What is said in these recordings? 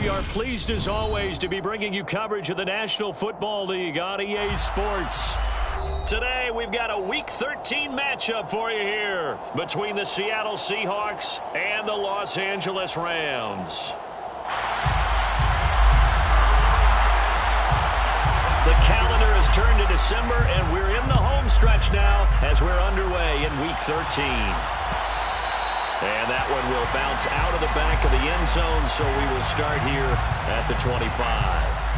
we are pleased as always to be bringing you coverage of the National Football League on EA Sports. Today we've got a Week 13 matchup for you here between the Seattle Seahawks and the Los Angeles Rams. The calendar has turned to December, and we're in the home stretch now as we're underway in Week 13. And that one will bounce out of the back of the end zone, so we will start here at the 25.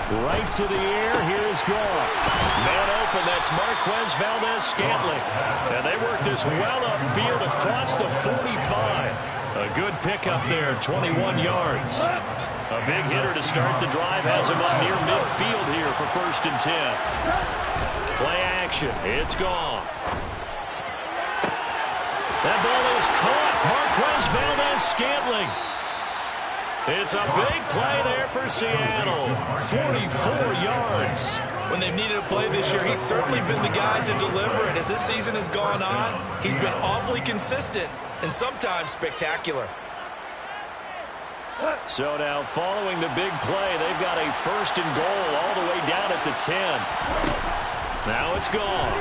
Right to the air, here's Goff. Man open, that's Marquez Valdez-Scantling. And they work this well upfield across the 45. A good pickup there, 21 yards. A big hitter to start the drive, has him up near midfield here for 1st and 10. Play action, it's Goff. That ball is caught, Marquez Valdez-Scantling. It's a big play there for Seattle. 44 yards. When they've needed a play this year, he's certainly been the guy to deliver it. As this season has gone on, he's been awfully consistent and sometimes spectacular. So now, following the big play, they've got a 1st and goal all the way down at the 10. Now it's gone.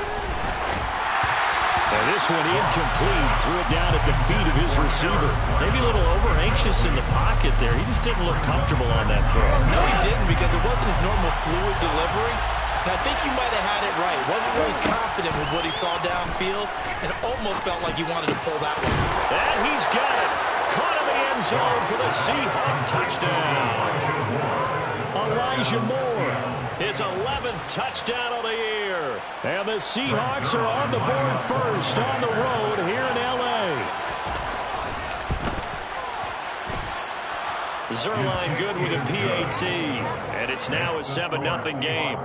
And this one incomplete. Threw it down at the feet of his receiver. Maybe a little over-anxious in the pocket there. He just didn't look comfortable on that throw. No, he didn't, because it wasn't his normal fluid delivery. And I think you might have had it right. Wasn't really confident with what he saw downfield and almost felt like he wanted to pull that one. And he's got it. Caught in the end zone for the Seahawk touchdown. Elijah Moore, his 11th touchdown of the year. And the Seahawks are on the board first on the road here in L.A. Zerline good with a PAT. And it's now a 7-0 game.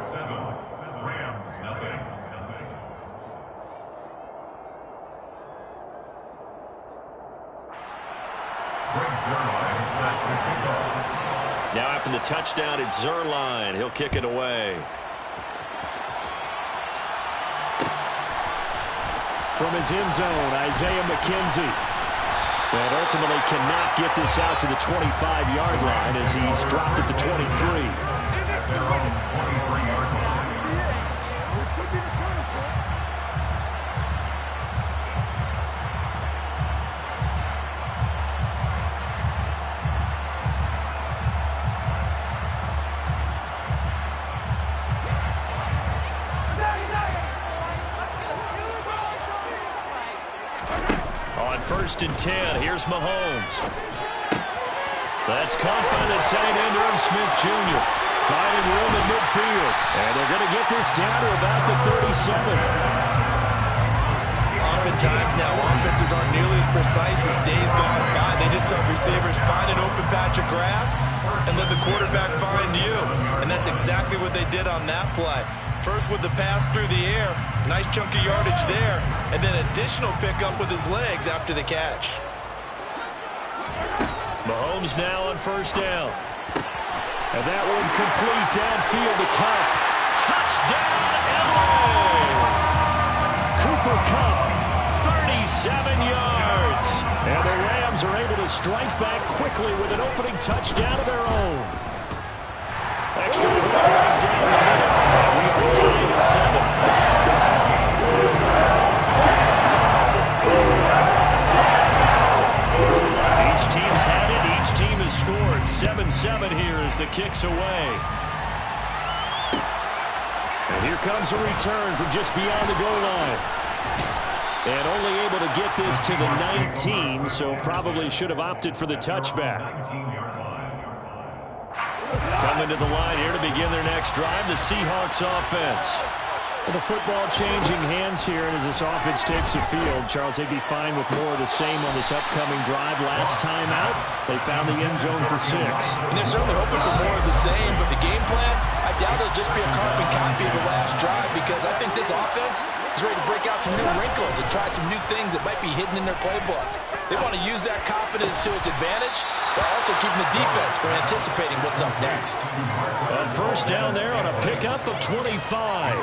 Now after the touchdown, it's Zerline. He'll kick it away. From his end zone, Isaiah McKenzie. And ultimately cannot get this out to the 25-yard line as he's dropped at the 23. On 1st and 10, here's Mahomes. That's caught by the tight end, Irv Smith Jr. Finding room in midfield. And they're going to get this down to about the 37. Oftentimes now, offenses aren't nearly as precise as days gone by. They just help receivers find an open patch of grass and let the quarterback find you. And that's exactly what they did on that play. First with the pass through the air, nice chunk of yardage there, and then additional pickup with his legs after the catch. Mahomes now on 1st down. And that one complete downfield to Cup. Touchdown, LA! Cooper Cup, 37 yards. And the Rams are able to strike back quickly with an opening touchdown of their own. Extra point right down the middle. We are tied at 7. Each team's had it. Each team has scored. 7-7 here as the kick's away. And here comes a return from just beyond the goal line. And only able to get this to the 19, so probably should have opted for the touchback. Coming to the line here to begin their next drive, the Seahawks offense. Well, the football changing hands here, and as this offense takes the field, Charles, they'd be fine with more of the same on this upcoming drive. Last time out, they found the end zone for 6. And they're certainly hoping for more of the same, but the game plan, I doubt it'll just be a carbon copy of the last drive, because I think this offense is ready to break out some new wrinkles and try some new things that might be hidden in their playbook. They want to use that confidence to its advantage, while also keeping the defense from anticipating what's up next. A first down there on a pickup of 25.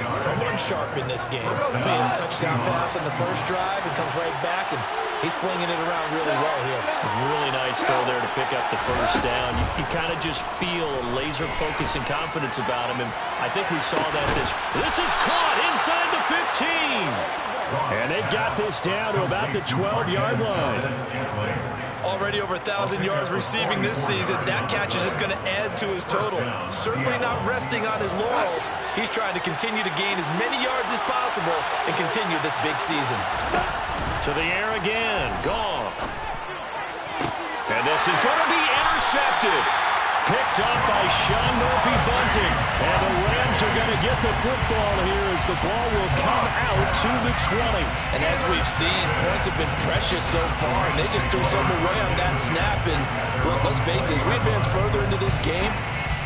Someone sharp in this game. Made a touchdown pass on the first drive and comes right back, and he's flinging it around really well here. Really nice throw there to pick up the first down. You kind of just feel laser focus and confidence about him, and I think we saw that this is caught inside the 15. And they've got this down to about the 12-yard line. Already over 1,000 yards receiving this season. That catch is just going to add to his total. Certainly not resting on his laurels. He's trying to continue to gain as many yards as possible and continue this big season. To the air again. Gone. And this is going to be intercepted. Picked up by Sean Murphy-Bunting. And the Rams are going to get the football here as the ball will come out to the 20. And as we've seen, points have been precious so far, and they just threw some away on that snap. And look, let's face it, as we advance further into this game,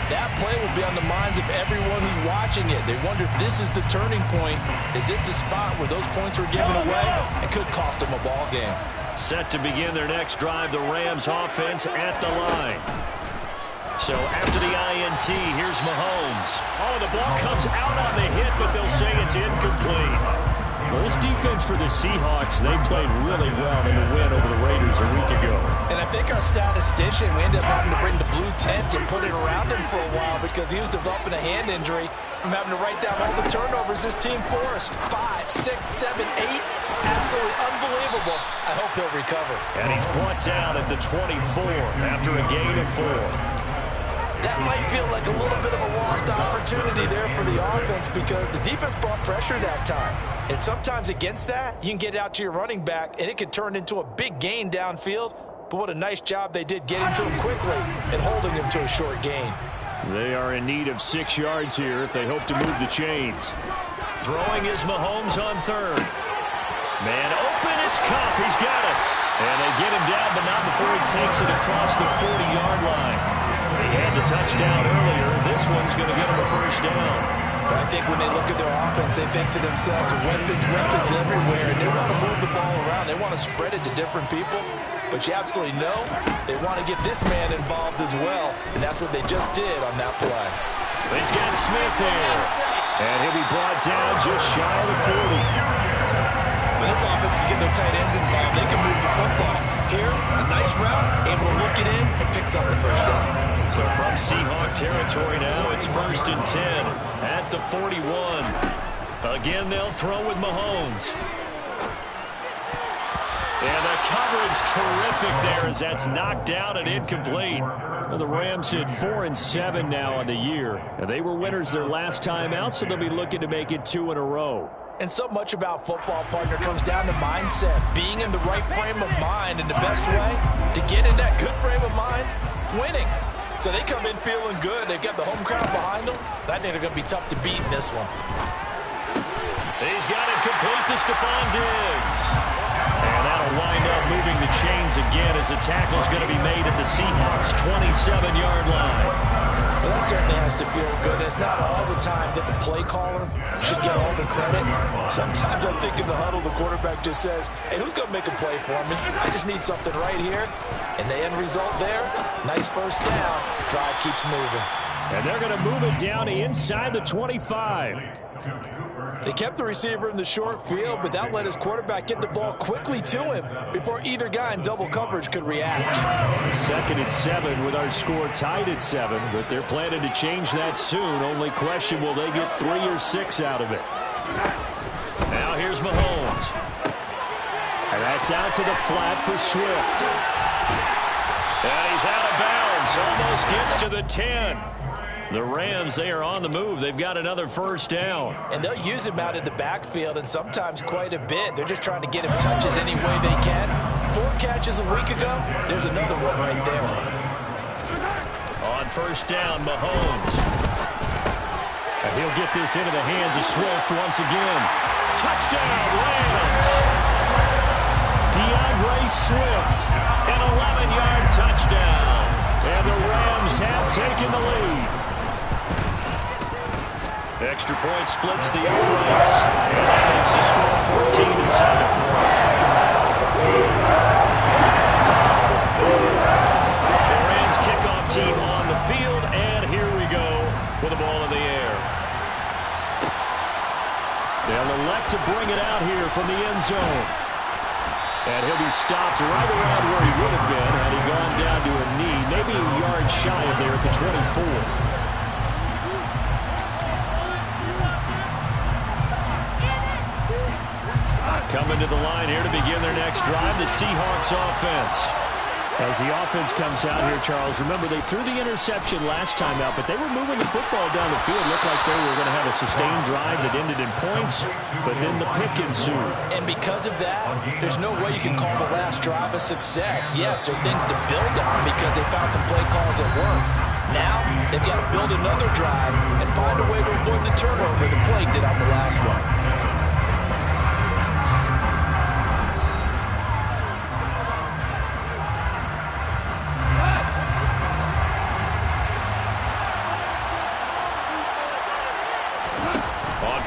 that play will be on the minds of everyone who's watching it. They wonder if this is the turning point. Is this the spot where those points were given away? It could cost them a ball game. Set to begin their next drive, the Rams offense at the line. So after the INT, here's Mahomes. Oh, the ball comes out on the hit, but they'll say it's incomplete. Well, this defense for the Seahawks, they played really well in the win over the Raiders a week ago. And I think our statistician, we ended up having to bring the blue tent and put it around him for a while because he was developing a hand injury from having to write down all the turnovers this team forced. 5, 6, 7, 8. Absolutely unbelievable. I hope he'll recover. And he's brought down at the 24 after a gain of 4. That might feel like a little bit of a lost opportunity there for the offense because the defense brought pressure that time. And sometimes against that, you can get out to your running back, and it could turn into a big gain downfield. But what a nice job they did getting to him quickly and holding him to a short gain. They are in need of 6 yards here if they hope to move the chains. Throwing is Mahomes on third. Man open, it's Cup. He's got it. And they get him down, but not before he takes it across the 40-yard line. They had the touchdown earlier. This one's going to get him a first down. I think when they look at their offense, they think to themselves, weapons everywhere, and they want to move the ball around. They want to spread it to different people. But you absolutely know they want to get this man involved as well, and that's what they just did on that play. He's got Smith here, and he'll be brought down just shy of the 40. When this offense can get their tight ends involved, they can move the football. Here, a nice route, able to look it in and picks up the first down. So from Seahawk territory now, it's 1st and 10 at the 41. Again, they'll throw with Mahomes. And the coverage terrific there as that's knocked down and incomplete. Well, the Rams hit 4-7 now on the year. And they were winners their last time out, so they'll be looking to make it 2 in a row. And so much about football, partner, comes down to mindset. Being in the right frame of mind, and the best way to get in that good frame of mind, winning. So they come in feeling good. They've got the home crowd behind them. I think they're going to be tough to beat in this one. He's got it complete to Stephon Diggs. And that'll wind up moving the chains again as the tackle's going to be made at the Seahawks' 27-yard line. Well, that certainly has to feel good. It's not all the time that the play caller should get all the credit. Sometimes I think in the huddle, the quarterback just says, hey, who's going to make a play for me? I just need something right here. And the end result there, nice first down. Drive keeps moving. And they're going to move it down inside the 25. They kept the receiver in the short field, but that let his quarterback get the ball quickly to him before either guy in double coverage could react. 2nd and 7 with our score tied at 7, but they're planning to change that soon. Only question, will they get 3 or 6 out of it? Now here's Mahomes. And that's out to the flat for Swift. And he's out of bounds. Almost gets to the 10. The Rams, they are on the move. They've got another first down. And they'll use him out in the backfield, and sometimes quite a bit. They're just trying to get him touches any way they can. 4 catches a week ago. There's another one right there. On first down, Mahomes. And he'll get this into the hands of Swift once again. Touchdown, Rams! DeAndre Swift, an 11-yard touchdown. And the Rams have taken the lead. Extra point splits the uprights, and that makes the score 14-7. The Rams kickoff team on the field, and here we go with the ball in the air. They'll elect to bring it out here from the end zone. And he'll be stopped right around where he would have been had he gone down to a knee, maybe a yard shy of there at the 24. Coming to the line here to begin their next drive, the Seahawks offense. As the offense comes out here, Charles, remember they threw the interception last time out, but they were moving the football down the field. Looked like they were going to have a sustained drive that ended in points, but then the pick ensued. And because of that, there's no way you can call the last drive a success. Yes, there are things to build on because they found some play calls that work. Now, they've got to build another drive and find a way to avoid the turnover the plague did on the last one.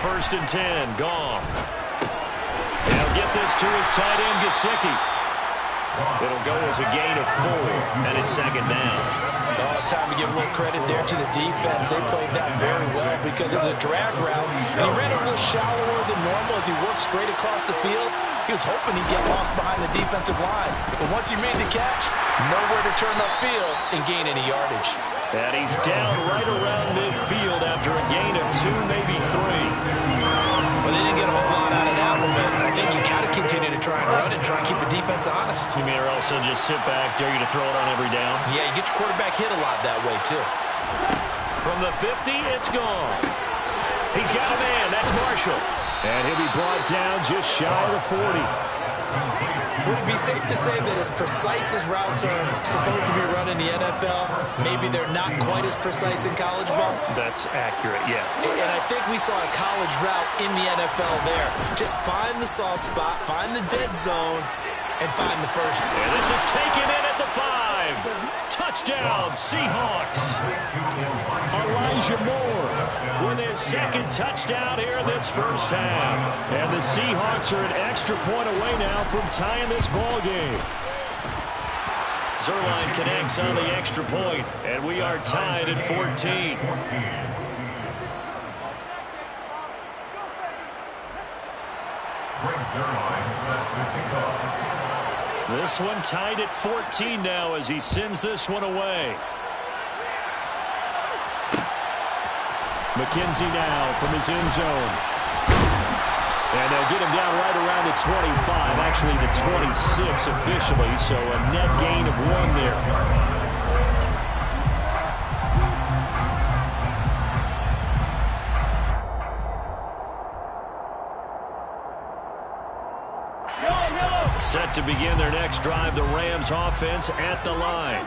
First and 10, Goff. He'll get this to his tight end, Gesicki. It'll go as a gain of 4, and it's second down. Oh, it's time to give a little credit there to the defense. They played that very well because it was a drag route, and he ran a little shallower than normal as he worked straight across the field. He was hoping he'd get lost behind the defensive line, but once he made the catch, nowhere to turn upfield and gain any yardage. And he's down right around midfield after a gain of 2, maybe 3. Well, they didn't get a whole lot out of that one, but I think you got to continue to try and run and try and keep the defense honest. You mean or else they'll just sit back, dare you to throw it on every down? Yeah, you get your quarterback hit a lot that way, too. From the 50, it's gone. He's got a man. That's Marshall. And he'll be brought down just shy of the 40. Would it be safe to say that as precise as routes are supposed to be run in the NFL, maybe they're not quite as precise in college ball? That's accurate, yeah. And I think we saw a college route in the NFL there. Just find the soft spot, find the dead zone, and find the first. And this is taken in at the 5. Touchdown, Seahawks. Elijah Moore with his second touchdown here in this first half. And the Seahawks are an extra point away now from tying this ball game. Zerline connects on the extra point, and we are tied at 14. This one tied at 14 now as he sends this one away. McKenzie now from his end zone. And they'll get him down right around the 25, actually the 26 officially, so a net gain of 1 there. Set to begin their next drive, the Rams offense at the line.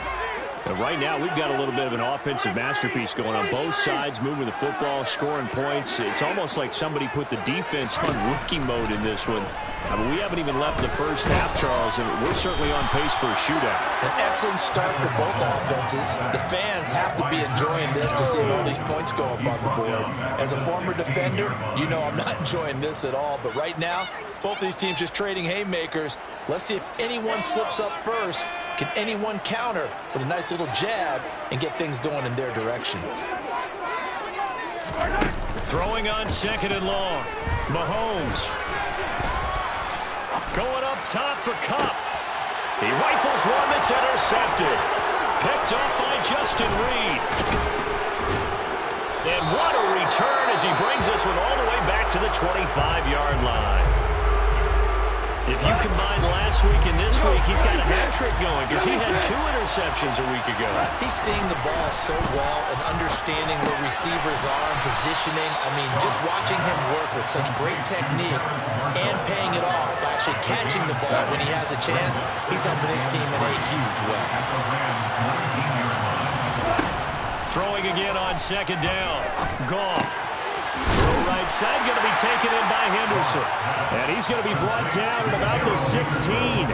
And right now, we've got a little bit of an offensive masterpiece going on both sides, moving the football, scoring points. It's almost like somebody put the defense on rookie mode in this one. I mean, we haven't even left the first half, Charles, and we're certainly on pace for a shootout. An excellent start for both offenses. The fans have to be enjoying this to see all these points go up on the board. As a former defender, you know I'm not enjoying this at all. But right now, both these teams just trading haymakers. Let's see if anyone slips up first. Can anyone counter with a nice little jab and get things going in their direction? Throwing on second and long. Mahomes. Going up top for Kupp. He rifles one that's intercepted. Picked up by Justin Reed. And what a return as he brings this one all the way back to the 25-yard line. If you combine last week and this week, he's got a hat trick going because he had 2 interceptions a week ago. He's seeing the ball so well and understanding where receivers are and positioning. I mean, just watching him work with such great technique and paying it off by actually catching the ball when he has a chance, he's helping his team in a huge way. Throwing again on second down. Goff. Right side going to be taken in by Henderson. And he's going to be brought down at about the 16.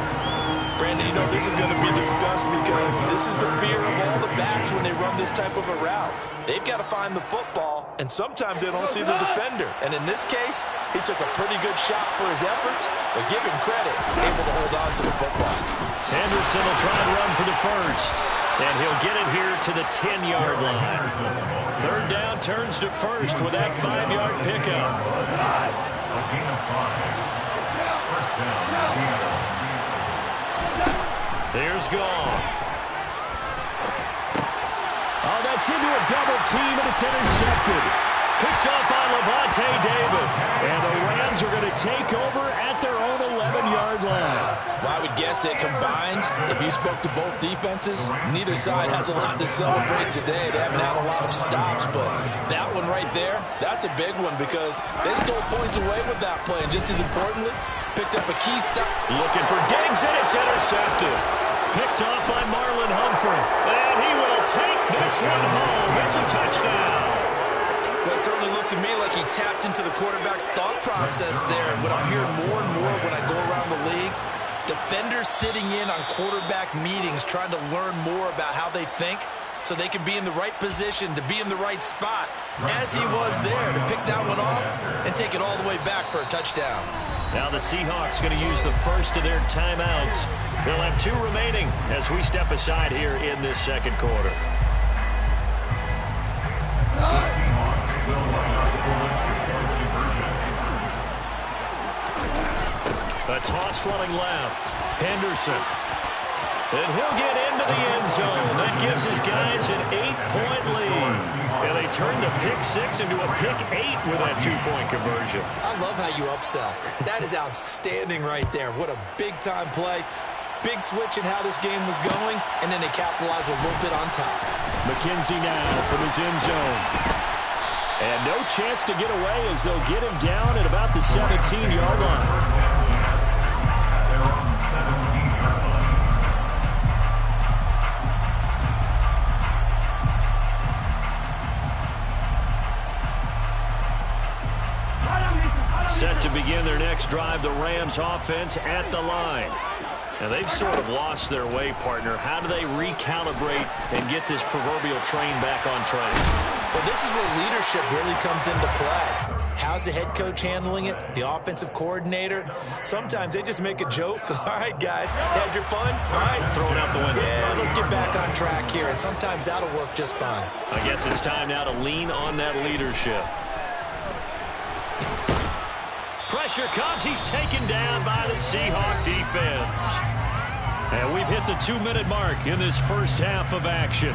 Brandon, you know, this is going to be discussed because this is the fear of all the backs when they run this type of a route. They've got to find the football and sometimes they don't see the defender. And in this case, he took a pretty good shot for his efforts, but give him credit, able to hold on to the football. Henderson will try and run for the first, and he'll get it here to the 10-yard line. Third down turns to first with that 5-yard pickup. Here's Goff. Oh, that's into a double team, and it's intercepted. Picked up by Levante David. And the Rams are going to take over at their own 11-yard line. Well, I would guess that combined, if you spoke to both defenses, neither side has a lot to celebrate today. They haven't had a lot of stops, but that one right there, that's a big one because they stole points away with that play. And just as importantly, picked up a key stop. Looking for Diggs, and it's intercepted. Picked off by Marlon Humphrey. And he will take this one home. It's a touchdown. Well, it certainly looked to me like he tapped into the quarterback's thought process there. And what I'm hearing more and more when I go around the league, defenders sitting in on quarterback meetings trying to learn more about how they think so they can be in the right position, to be in the right spot, as he was there to pick that one off and take it all the way back for a touchdown. Now the Seahawks going to use the first of their timeouts. They'll have 2 remaining as we step aside here in this second quarter. A toss running left. Henderson. And he'll get into the end zone. That gives his guys an 8-point lead. And they turn the pick 6 into a pick 8 with that 2-point conversion. I love how you upsell. That is outstanding right there. What a big-time play. Big switch in how this game was going, and then they capitalize a little bit on top. McKenzie now from his end zone. And no chance to get away as they'll get him down at about the 17-yard line. Set to begin their next drive, the Rams offense at the line. Now, they've sort of lost their way, partner. How do they recalibrate and get this proverbial train back on track? Well, this is where leadership really comes into play. How's the head coach handling it? The offensive coordinator? Sometimes they just make a joke. All right, guys, had your fun? All right. Throw it out the window. Yeah, let's get back on track here. And sometimes that'll work just fine. I guess it's time now to lean on that leadership. Pressure comes. He's taken down by the Seahawk defense. And we've hit the 2-minute mark in this first half of action.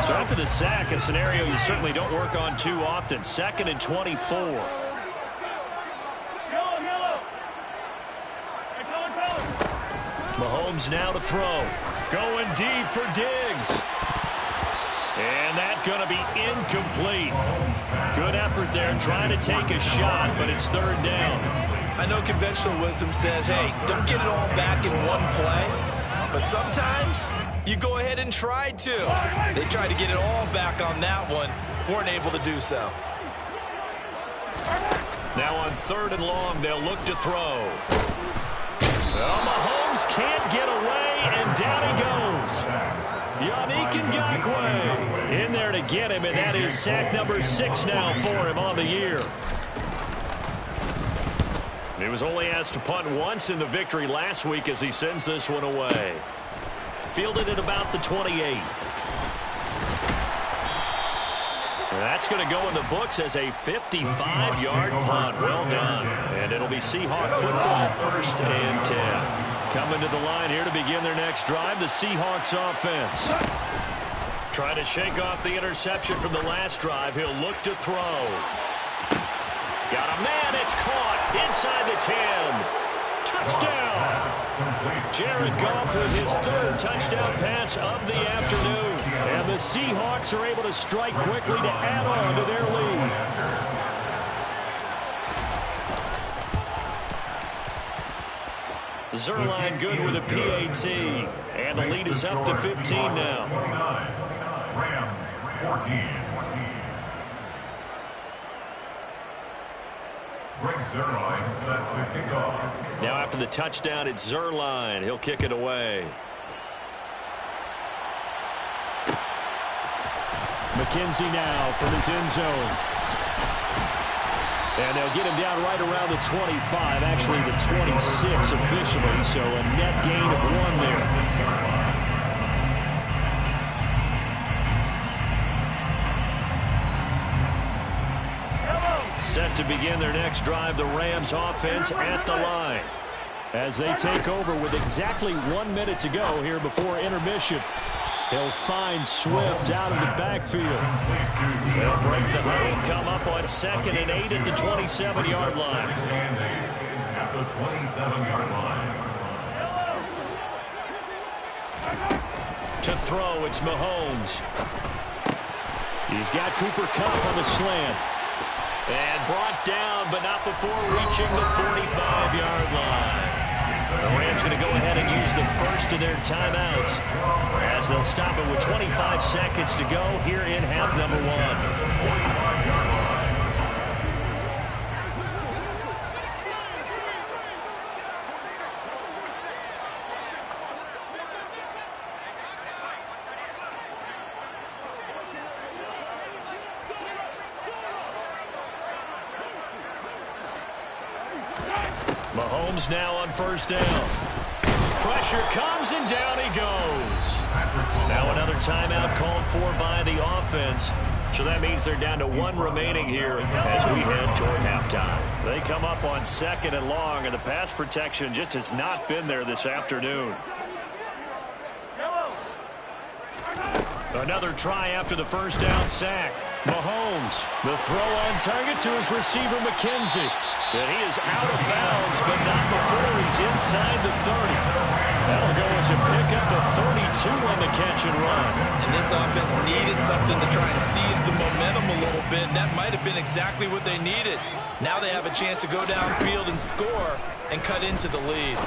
So after the sack, a scenario you certainly don't work on too often. 2nd and 24. Mahomes now to throw. Going deep for Diggs. And that's going to be incomplete. Good effort there trying to take a shot, but it's 3rd down. I know conventional wisdom says, hey, don't get it all back in one play. But sometimes you go ahead and try to. They tried to get it all back on that one. Weren't able to do so. Now on 3rd and long, they'll look to throw. Well, Mahomes can't get away, and down he goes. Yannick Ngakoue in there to get him, and that is sack number 6 now for him on the year. He was only asked to punt once in the victory last week as he sends this one away. Fielded at about the 28. And that's going to go in the books as a 55-yard punt. Well done. And it'll be Seahawk football, 1st and 10. Coming to the line here to begin their next drive, the Seahawks offense. Trying to shake off the interception from the last drive. He'll look to throw. Got a man. It's caught inside the 10. Touchdown. Jared Goff with his 3rd touchdown pass of the afternoon. And the Seahawks are able to strike quickly to add on to their lead. Zerline good with a PAT. And the lead is up to 15 now. Rams 14. Greg Zerline set to kick off. Now after the touchdown, it's Zerline. He'll kick it away. McKenzie now from his end zone. And they'll get him down right around the 25, actually the 26 officially, so a net gain of 1 there. Set to begin their next drive, the Rams offense at the line, as they take over with exactly 1 minute to go here before intermission. He'll find Swift out of the backfield. They'll break the huddle, come up on 2nd and 8 at the 27-yard line. At the 27-yard line. To throw, it's Mahomes. He's got Cooper Kupp on the slant. And brought down, but not before reaching the 45-yard line. The Rams going to go ahead and use the first of their timeouts, as they'll stop it with 25 seconds to go here in half number 1. Mahomes now on first down. Pressure comes and down he goes. Now another timeout called for by the offense. So that means they're down to 1 remaining here as we head toward halftime. They come up on 2nd and long, and the pass protection just has not been there this afternoon. Another try after the first down sack. Mahomes, the throw on target to his receiver, McKenzie. And he is out of bounds, but not before he's inside the 30. That'll go as a pickup of 32 on the catch and run. And this offense needed something to try and seize the momentum a little bit. And that might have been exactly what they needed. Now they have a chance to go downfield and score and cut into the lead.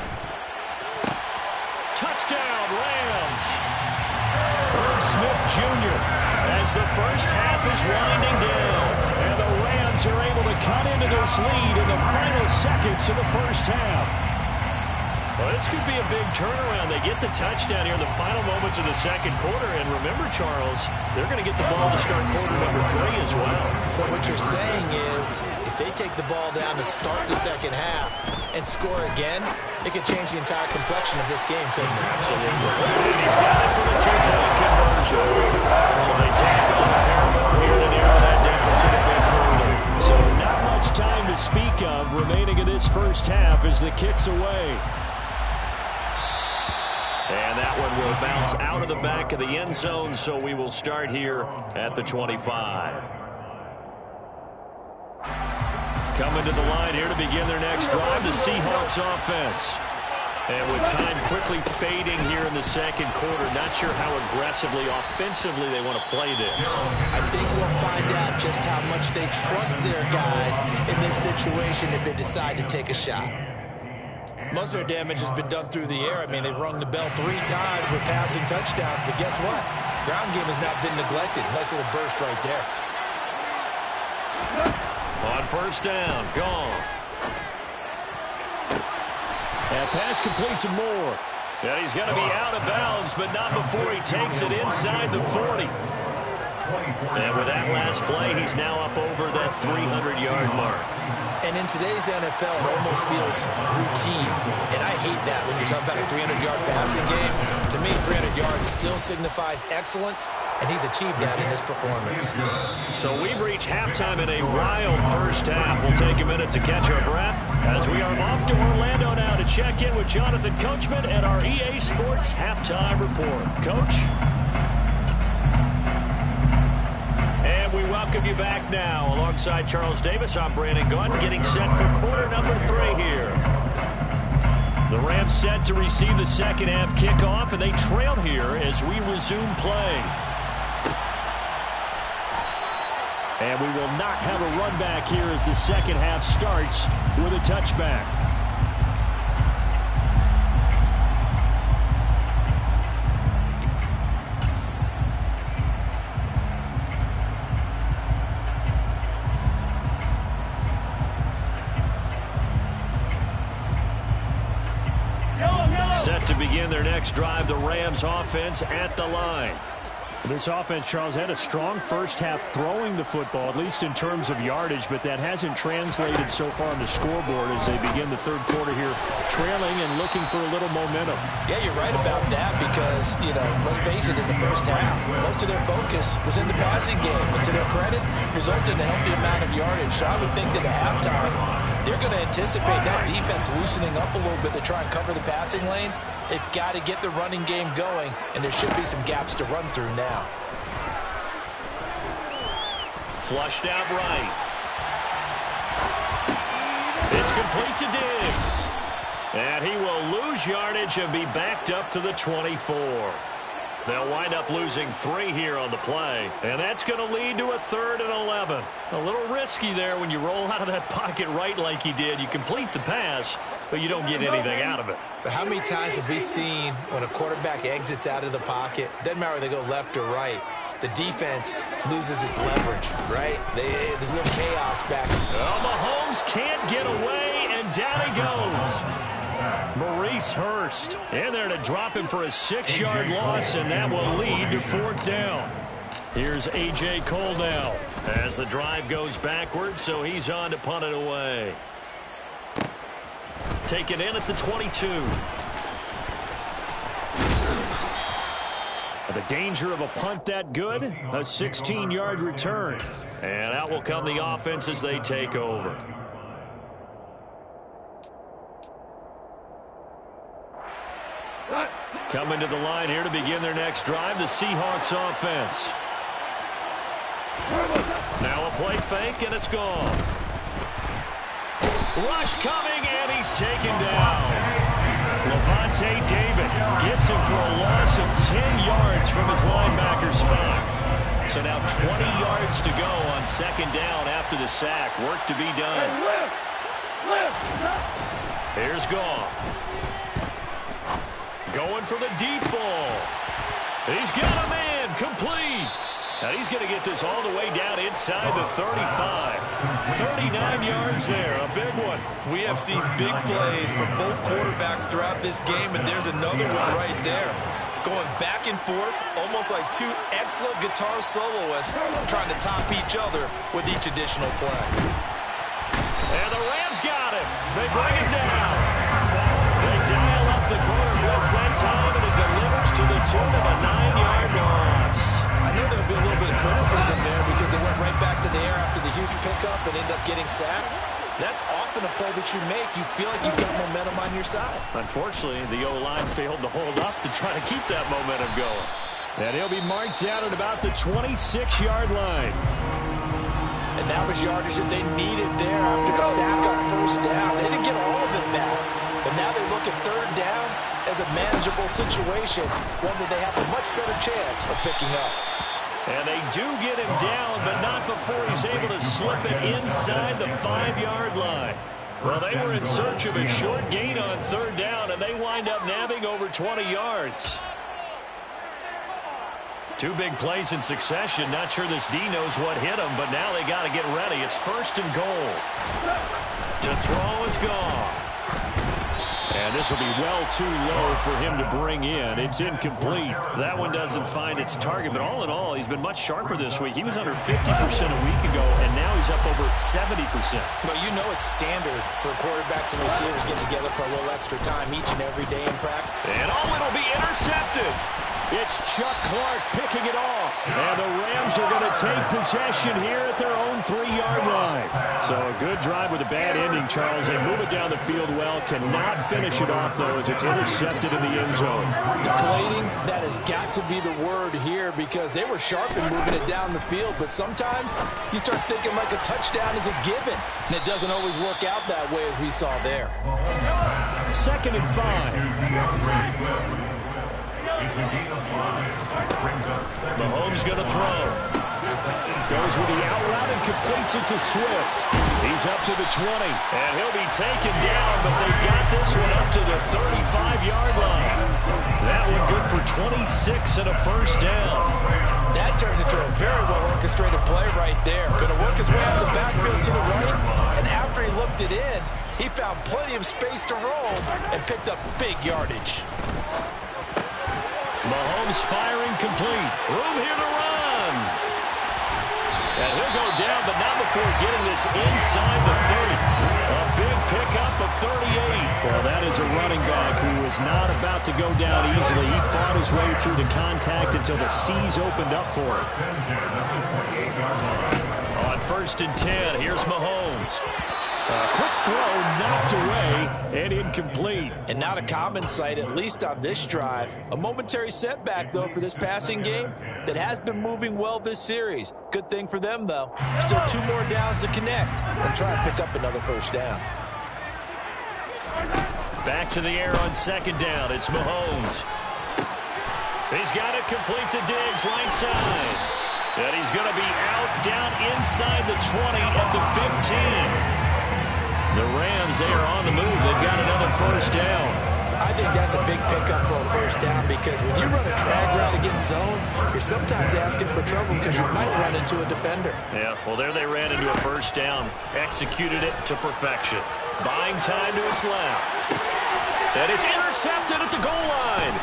Touchdown, Rams. Irv Smith Jr. as the first half is winding down. And the Rams are able to cut into this lead in the final seconds of the first half. Well, this could be a big turnaround. They get the touchdown here in the final moments of the second quarter. And remember, Charles, they're going to get the ball to start quarter number 3 as well. So what you're saying is, if they take the ball down to start the second half and score again, it could change the entire complexion of this game, couldn't it? Absolutely. And he's got it for the 2-point conversion. So they tack on the parallel here to narrow that deficit a bit further. So not much time to speak of remaining in this first half as the kick's away. And that one will bounce out of the back of the end zone, so we will start here at the 25. Coming to the line here to begin their next drive, the Seahawks offense. And with time quickly fading here in the second quarter, not sure how aggressively, offensively they want to play this. I think we'll find out just how much they trust their guys in this situation if they decide to take a shot. Most of their damage has been done through the air. I mean, they've rung the bell 3 times with passing touchdowns, but guess what? Ground game has not been neglected. Nice little burst right there. On first down, Goff. And pass complete to Moore. And he's going to be out of bounds, but not before he takes it inside the 40. And with that last play, he's now up over that 300-yard mark. And in today's NFL, it almost feels routine. And I hate that when you talk about a 300-yard passing game. To me, 300 yards still signifies excellence, and he's achieved that in this performance. So we've reached halftime in a wild first half. We'll take a minute to catch our breath as we are off to Orlando now to check in with Jonathan Coachman and our EA Sports Halftime Report. Coach? And we welcome you back now. Alongside Charles Davis, I'm Brandon Gunn, getting set for quarter number 3 here. The Rams set to receive the second half kickoff, and they trail here as we resume play. And we will not have a run back here as the second half starts with a touchback. their next drive, the Rams offense at the line. This offense, Charles, had a strong first half throwing the football, at least in terms of yardage, but that hasn't translated so far on the scoreboard as they begin the third quarter here, trailing and looking for a little momentum. Yeah, you're right about that because, let's face it, in the first half, most of their focus was in the passing game. And to their credit, resulted in a healthy amount of yardage. So I would think that at halftime, they're going to anticipate that defense loosening up a little bit to try and cover the passing lanes. They've got to get the running game going, and there should be some gaps to run through now. Flushed out right. It's complete to Diggs. And he will lose yardage and be backed up to the 24. They'll wind up losing 3 here on the play. And that's going to lead to a 3rd and 11. A little risky there when you roll out of that pocket right like he did. You complete the pass, but you don't get anything out of it. But how many times have we seen when a quarterback exits out of the pocket, doesn't matter whether they go left or right, the defense loses its leverage, right? There's a little chaos back. Well, Mahomes can't get away, and down he goes. Maurice Hurst in there to drop him for a 6-yard loss, and that will lead to 4th down. Here's A.J. Cole now as the drive goes backwards, so he's on to punt it away. Taken in at the 22. The danger of a punt that good, a 16-yard return. And out will come the offense as they take over. Coming to the line here to begin their next drive, the Seahawks offense. Now a play fake, and it's gone. Rush coming, and he's taken down. Levante David gets him for a loss of 10 yards from his linebacker spot. So now 20 yards to go on 2nd down after the sack. Work to be done. Here's Goff. Going for the deep ball. He's got him in. Complete. Now he's going to get this all the way down inside the 35. 39 yards there. A big one. We have seen big plays from both quarterbacks throughout this game, and there's another one right there. Going back and forth, almost like 2 excellent guitar soloists trying to top each other with each additional play. And the Rams got him. They bring him down. They dial up the corner blitz that time, and it delivers to the tune of a 9-yard loss. I know there'll be a little bit of criticism there because they went right back to the air after the huge pickup and ended up getting sacked. That's often a play that you make. You feel like you've got momentum on your side. Unfortunately, the O-line failed to hold up to try to keep that momentum going. And he'll be marked down at about the 26-yard line. And that was yardage that they needed there after the sack on 1st down. They didn't get all of it back. But now they look at 3rd down as a manageable situation, one that they have a much better chance of picking up. And they do get him down, but not before he's able to slip it inside the 5-yard line. Well, they were in search of a short gain on 3rd down, and they wind up nabbing over 20 yards. 2 big plays in succession. Not sure this D knows what hit him, but now they got to get ready. It's 1st and goal. To throw is gone. And this will be well too low for him to bring in. It's incomplete. That one doesn't find its target, but all in all, he's been much sharper this week. He was under 50% a week ago, and now he's up over 70%. Well, you know it's standard for quarterbacks and receivers getting together for a little extra time each and every day in practice. And it'll be intercepted. It's Chuck Clark picking it off. And the Rams are going to take possession here at their own 3-yard line. So a good drive with a bad ending, Charles. They move it down the field well. Cannot finish it off, though, as it's intercepted in the end zone. Deflating, that has got to be the word here because they were sharp in moving it down the field. But sometimes you start thinking like a touchdown is a given. And it doesn't always work out that way as we saw there. 2nd and 5. Mahomes going to throw. Goes with the out route and completes it to Swift. He's up to the 20. And he'll be taken down, but they've got this one up to the 35-yard line. That one good for 26 and a 1st down. That turned into a very well-orchestrated play right there. Going to work his way out of the backfield to the right, and after he looked it in, he found plenty of space to roll and picked up big yardage. Mahomes firing complete. Room here to run. And he'll go down, but not before getting this inside the 30. A big pickup of 38. Well, that is a running back who is not about to go down easily. He fought his way through the contact until the C's opened up for him. On 1st and 10, here's Mahomes. A quick throw knocked away and incomplete. And not a common sight, at least on this drive. A momentary setback, though, for this passing game that has been moving well this series. Good thing for them, though. Still 2 more downs to connect and try and pick up another first down. Back to the air on 2nd down. It's Mahomes. He's got it complete to Diggs, right side. And he's going to be out down inside the 20 at the 15. The Rams, they are on the move. They've got another first down. I think that's a big pickup for a first down because when you run a drag route against zone, you're sometimes asking for trouble because you might run into a defender. Yeah, well, there they ran into a first down. Executed it to perfection. Buying time to his left. And it's intercepted at the goal line.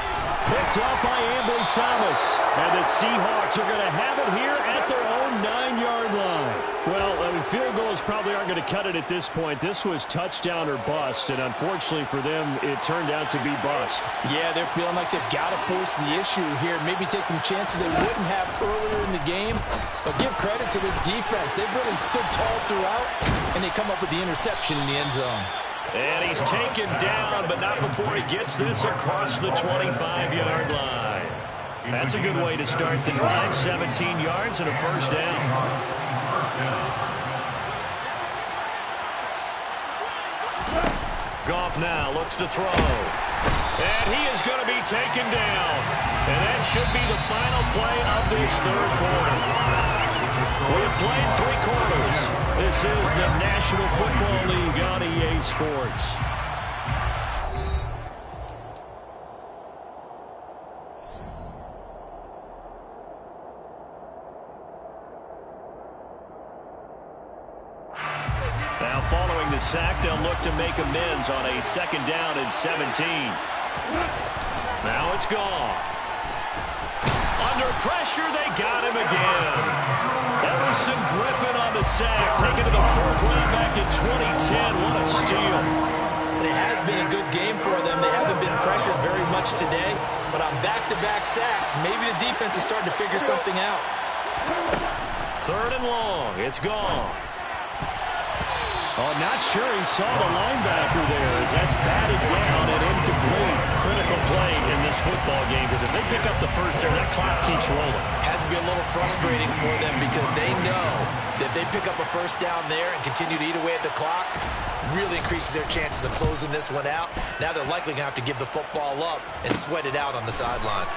Picked up by Ambry Thomas. And the Seahawks are going to have it here at their own 9-yard line. Well, field goals probably aren't going to cut it at this point. This was touchdown or bust, and unfortunately for them, it turned out to be bust. Yeah, they're feeling like they've got to force the issue here. Maybe take some chances they wouldn't have earlier in the game. But give credit to this defense. They've really stood tall throughout, and they come up with the interception in the end zone. And he's taken down, but not before he gets this across the 25-yard line. That's a good way to start the drive. 17 yards and a first down. Goff now looks to throw. And he is going to be taken down. And that should be the final play of this 3rd quarter. We have played 3 quarters. This is the National Football League on EA Sports. Now following the sack, they'll look to make amends on a 2nd down and 17. Now it's Goff. Under pressure, they got him again. Everson Griffin on the sack, taken to the 4th round back in 2010. What a steal. It has been a good game for them. They haven't been pressured very much today, but on back-to-back sacks, maybe the defense is starting to figure something out. 3rd and long. It's Goff. Oh, not sure he saw the linebacker there as that's batted down and incomplete. Critical play in this football game because if they pick up the first there, that clock keeps rolling. Has to be a little frustrating for them because they know that they pick up a first down there and continue to eat away at the clock, really increases their chances of closing this one out. Now they're likely going to have to give the football up and sweat it out on the sideline.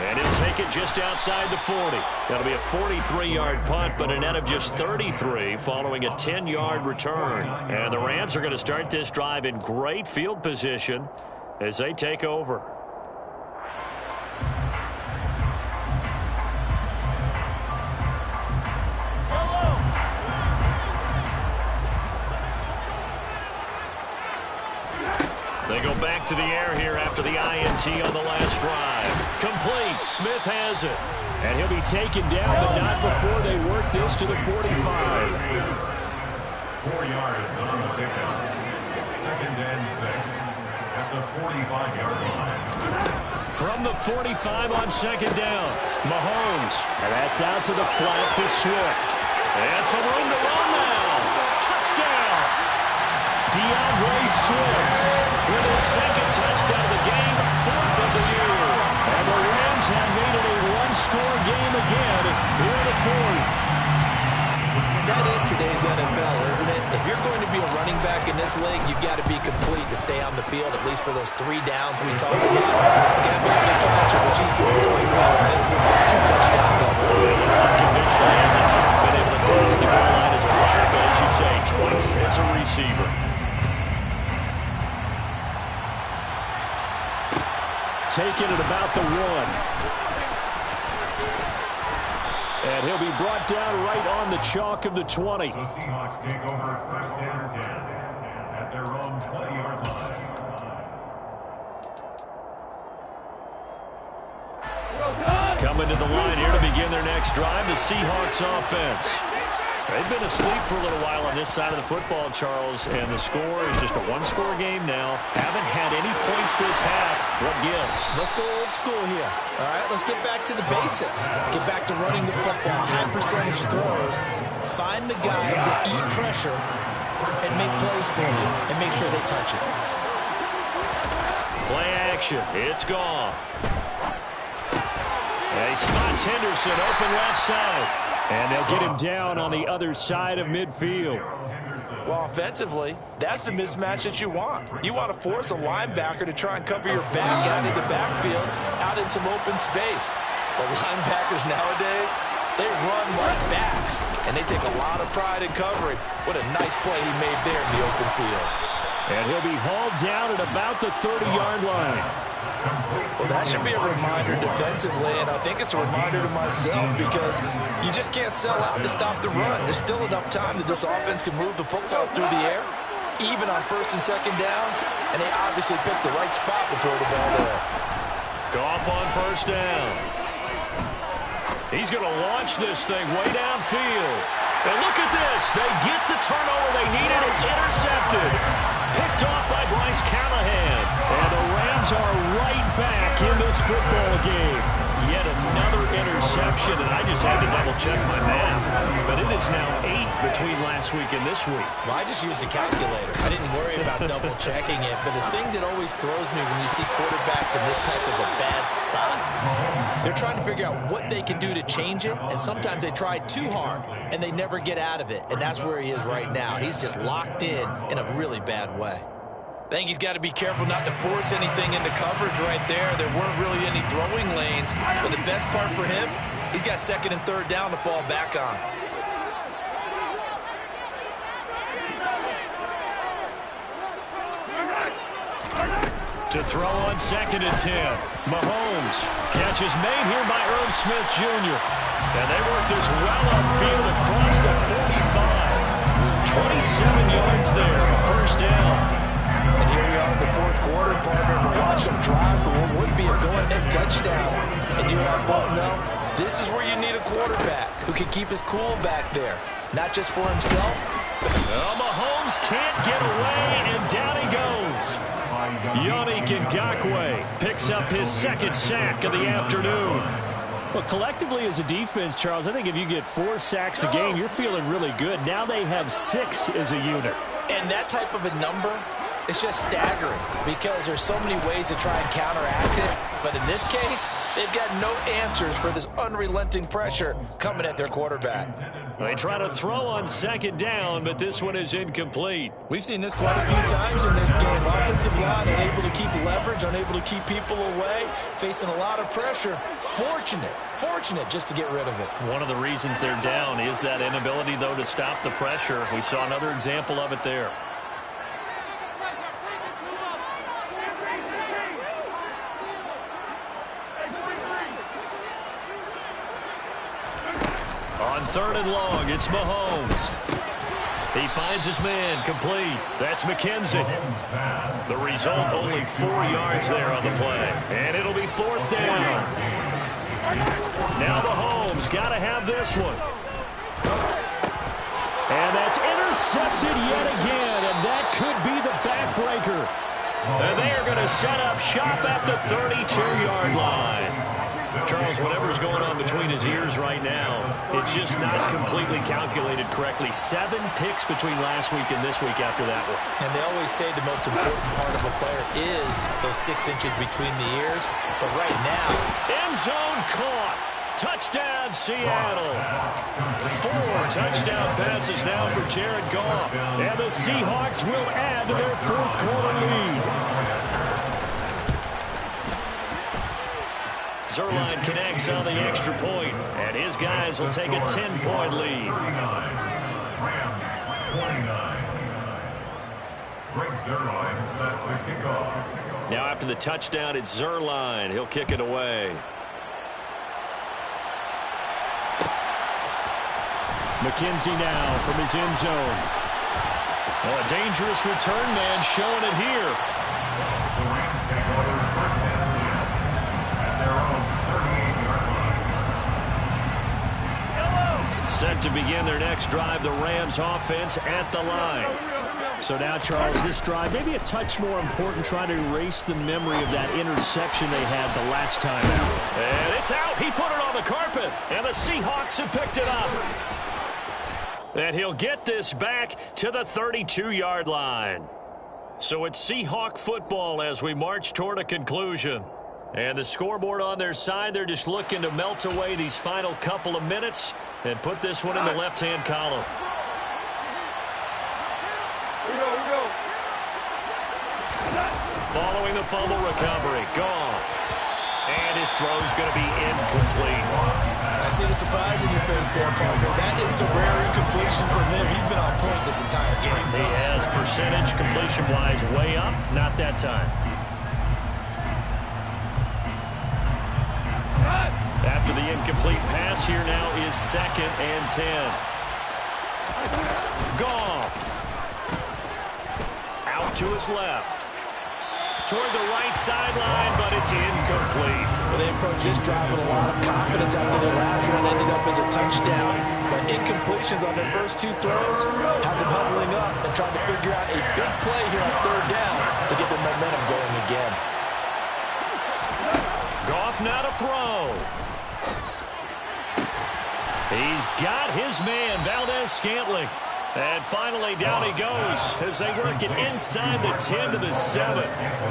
And he'll take it just outside the 40. That'll be a 43-yard punt, but a net of just 33 following a 10-yard return. And the Rams are going to start this drive in great field position as they take over. They go back to the air here after the INT on the last drive. Complete. Smith has it. And he'll be taken down, but not before they work this to the 45. 4 yards on the pickup. 2nd and 6 at the 45-yard line. From the 45 on 2nd down, Mahomes. And that's out to the flat for Swift. And some room to run now. Touchdown. DeAndre Swift with his 2nd touchdown of the game, 4th of the year. And the Rams have made it a one-score game again here in the 4th. That is today's NFL, isn't it? If you're going to be a running back in this league, you've got to be complete to stay on the field, at least for those 3 downs we talked about. Got to be able to catch it, which he's doing quite well in this one. 2 touchdowns already. Unconventionally hasn't been able to cross the goal line as a runner, but as you say, twice as a receiver. Taken at about the 1. And he'll be brought down right on the chalk of the 20. The Seahawks take over 1st and 10 at their own 20-yard line. Coming to the line here to begin their next drive, the Seahawks offense. They've been asleep for a little while on this side of the football, Charles, and the score is just a one-score game now. Haven't had any points this half. What gives? Let's go old school here. All right, let's get back to the basics. Get back to running the football, high percentage throws. Find the guys that eat pressure and make plays for you and make sure they touch it. Play action. It's gone. He spots Henderson open left side. And they'll get him down on the other side of midfield. Well, offensively, that's the mismatch that you want. You want to force a linebacker to try and cover your back out of the backfield, out in some open space. The linebackers nowadays, they run like backs, and they take a lot of pride in covering. What a nice play he made there in the open field. And he'll be hauled down at about the 30-yard line. Well, that should be a reminder defensively, and I think it's a reminder to myself because you just can't sell out to stop the run. There's still enough time that this offense can move the football through the air, even on first and second downs, and they obviously picked the right spot to throw the ball there. Goff on first down. He's going to launch this thing way downfield. And look at this. They get the turnover they needed. It's intercepted. Picked off by Bryce Callahan. And the Rams are right back in this football game. Yet another interception, and I just had to double-check my math. But it is now 8 between last week and this week. Well, I just used a calculator. I didn't worry about double-checking it. But the thing that always throws me when you see quarterbacks in this type of a bad spot, they're trying to figure out what they can do to change it, and sometimes they try too hard, and they never get out of it. And that's where he is right now. He's just locked in a really bad way. I think he's got to be careful not to force anything into coverage right there. There weren't really any throwing lanes. But the best part for him, he's got second and third down to fall back on. To throw on second and 10. Mahomes. Catch is made here by Irv Smith Jr. And they work this well upfield across the 45. 27 yards there, first down. And here we are in the fourth quarter, partner, to watch them drive for what would be a go-ahead touchdown. And you and I both know this is where you need a quarterback who can keep his cool back there. Not just for himself. Well, Mahomes can't get away, and down he goes. Yannick Ngakoue picks up his second sack of the afternoon. Well, collectively as a defense, Charles, I think if you get 4 sacks a game, you're feeling really good. Now they have 6 as a unit. And that type of a number, it's just staggering because there's so many ways to try and counteract it. But in this case, they've got no answers for this unrelenting pressure coming at their quarterback. They try to throw on second down, but this one is incomplete. We've seen this quite a few times in this game. Offensive line unable to keep leverage, unable to keep people away, facing a lot of pressure. Fortunate just to get rid of it. One of the reasons they're down is that inability, though, to stop the pressure. We saw another example of it there. On third and long, it's Mahomes. He finds his man, complete. That's McKenzie. The result, only 4 yards there on the play. And it'll be fourth down. Now Mahomes, got to have this one. And that's intercepted yet again, and that could be the backbreaker. And they are going to set up shop at the 32-yard line. Charles, whatever's going on between his ears right now, it's just not completely calculated correctly. 7 picks between last week and this week after that one. And they always say the most important part of a player is those 6 inches between the ears. But right now, end zone caught. Touchdown, Seattle. 4 touchdown passes now for Jared Goff. And the Seahawks will add to their fourth quarter lead. Zerline connects on the extra point, and his guys will take a 10-point lead. Now after the touchdown, it's Zerline. He'll kick it away. McKenzie now from his end zone. Well, a dangerous return man showing it here. The Rams take over first down at their own 38. Set to begin their next drive, the Rams offense at the line. So now, Charles, this drive maybe a touch more important, trying to erase the memory of that interception they had the last time out. And it's out. He put it on the carpet, and the Seahawks have picked it up. And he'll get this back to the 32-yard line. So it's Seahawk football as we march toward a conclusion. And the scoreboard on their side, they're just looking to melt away these final couple of minutes and put this one in the left-hand column. Following the fumble recovery, Goff. And his throw's going to be incomplete. I see the surprise in your face there, partner. That is a rare incompletion from him. He's been on point this entire game. He has percentage completion-wise way up. Not that time. After the incomplete pass, here now is 2nd and 10. Goff. Out to his left. Toward the right sideline, but it's incomplete. Well, they approached this drive with a lot of confidence after their last one ended up as a touchdown. But incompletions on their first 2 throws has them huddling up and trying to figure out a big play here on 3rd down to get their momentum going again. Goff now to throw. He's got his man, Valdez-Scantling. And finally, down he goes as they work it inside the 10 to the 7.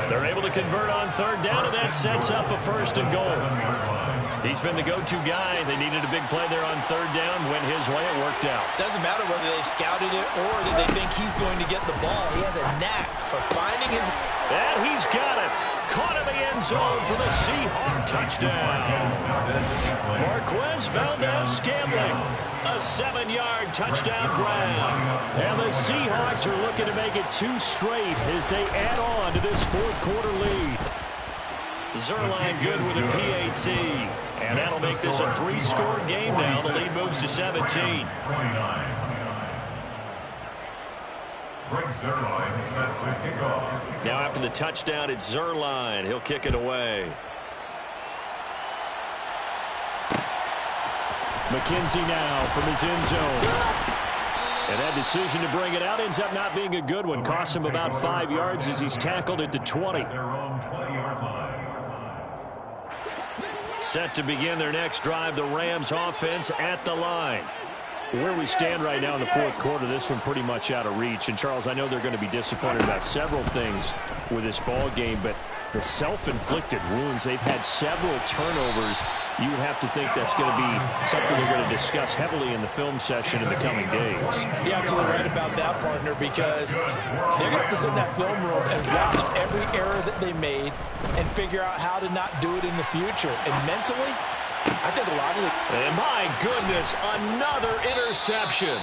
They're able to convert on 3rd down, and that sets up a 1st and goal. He's been the go-to guy. They needed a big play there on 3rd down. Went his way. It worked out. Doesn't matter whether they scouted it or that they think he's going to get the ball. He has a knack for finding his... And he's got it. Caught in the end zone for the Seahawk touchdown. Marquez Valdez-Scantling. A 7-yard touchdown grab. And the Seahawks are looking to make it 2 straight as they add on to this 4th quarter lead. Zerline good with a PAT. And that'll make this a 3-score game now. The lead moves to 17. Now after the touchdown, it's Zerline. He'll kick it away. McKenzie now from his end zone. And that decision to bring it out ends up not being a good one. Costs him about 5 yards as he's tackled at the 20. Set to begin their next drive, the Rams offense at the line. Where we stand right now in the 4th quarter, this one pretty much out of reach. And, Charles, I know they're going to be disappointed about several things with this ball game, but the self-inflicted wounds, they've had several turnovers. You would have to think that's going to be something they're going to discuss heavily in the film session in the coming days. You're absolutely right about that, partner, because they're going to have to sit in that film room and watch every error that they made and figure out how to not do it in the future. And mentally, I think a lot of the... And my goodness, another interception.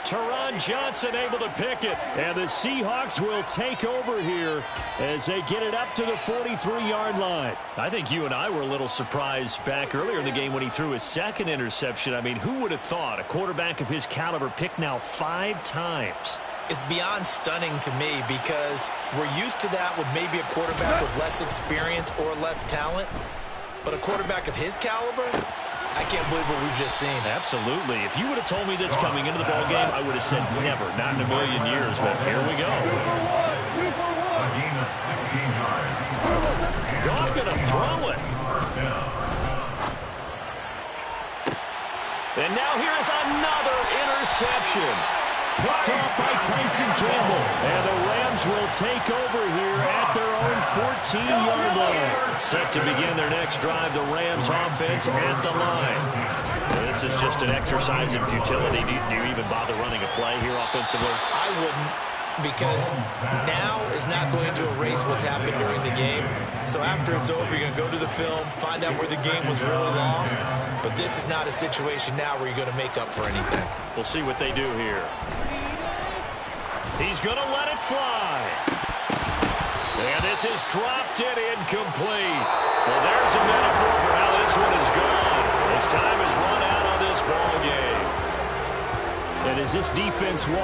Teron Johnson able to pick it. And the Seahawks will take over here as they get it up to the 43-yard line. I think you and I were a little surprised back earlier in the game when he threw his 2nd interception. I mean, who would have thought a quarterback of his caliber picked now 5 times? It's beyond stunning to me because we're used to that with maybe a quarterback with less experience or less talent. But a quarterback of his caliber, I can't believe what we've just seen. Absolutely. If you would have told me this coming into the ballgame, I would have said never, not in a million years. But here we go. Goff going to throw it. And now here is another interception. Picked off by Tyson Campbell. And the Rams will take over here at their own 14-yard line. Set to begin their next drive, the Rams offense at the line. Now, this is just an exercise in futility. Do you even bother running a play here offensively? I wouldn't, because now is not going to erase what's happened during the game. So after it's over, you're going to go to the film, find out where the game was really lost. But this is not a situation now where you're going to make up for anything. We'll see what they do here. He's going to let it fly. And this is dropped in incomplete. Well, there's a metaphor for how this one is gone. His time is run out on this ball game. And as this defense walks